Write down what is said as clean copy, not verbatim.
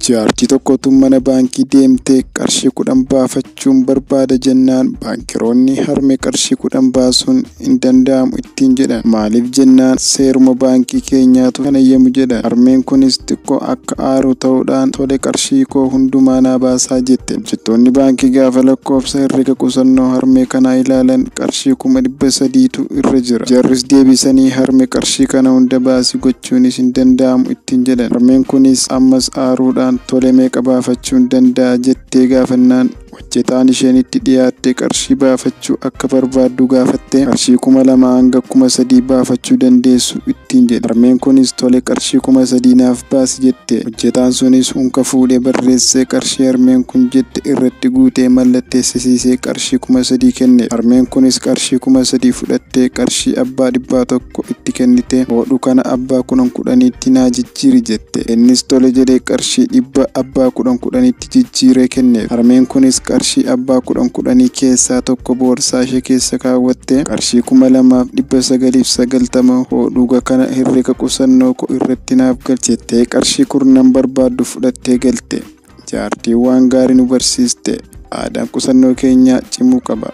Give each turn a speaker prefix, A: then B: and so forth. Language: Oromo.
A: Jaartii tokkotu mana baankii deemtee qarshii 10 baafachuun barbaada jennaan baankiroonni harmee qarshii 10 baasuun hin danda'amu ittiin jedhan. Maaliif jennaan seeruma baankii keenyaatu kan eeyyamu jedhan. Harmeen kunis xiqqoo akka aaru ta'uudhaan tole qarshii koo hundumaa naa baasaa jette. Hojjettoonni baankii gaafa lakkoofsa herrega qusannoo harmee kanaa ilaalan qarshii 300,000tu irra jira. Jarris deebisanii harmee qarshii kana hunda baasii gochuunis hin danda'amu ittiin jedhan. Harmeen kunis ammas aaruudhaan tole meeqa baafachuun danda'a jettee gaafannaan hojjetaan isheen itti dhiyaatte qarshii baafachuu akka barbaaddu gaafatte qarshii 2,000 hanga 3,000 baafachuu dandeessu ittiin jedhe. Harmeen kunis tole qarshii 3,000 naaf baasi jette. Hojjetaan sunis unka fuudhee barreessee qarshii harmeen kun jette irratti guutee mallatteessisiisee qarshii 3,000 kenne. Harmeen kunis qarshii 3,000 fudhattee qarshii abbaa 100 itti kennite. Hodhu kana abbaa 10,000tti naa jijjiiri jette. Innis tole jedhee qarshii 100 abbaa 10,000tti jijjiiree kenne. Harmeen kunis qarshii abbaa 10,000 keessaa tokko boorsaa ishee keessa kaawwatte qarshii 2,990 hodhuuga kana herrega qusannoo koo irratti naaf galchi jettee qarshii 10 barbaaddu fudhattee galte. Jaartiin waan gaarii nu barsiiste. Aadaan qusannoo keenyaa cimuu qaba.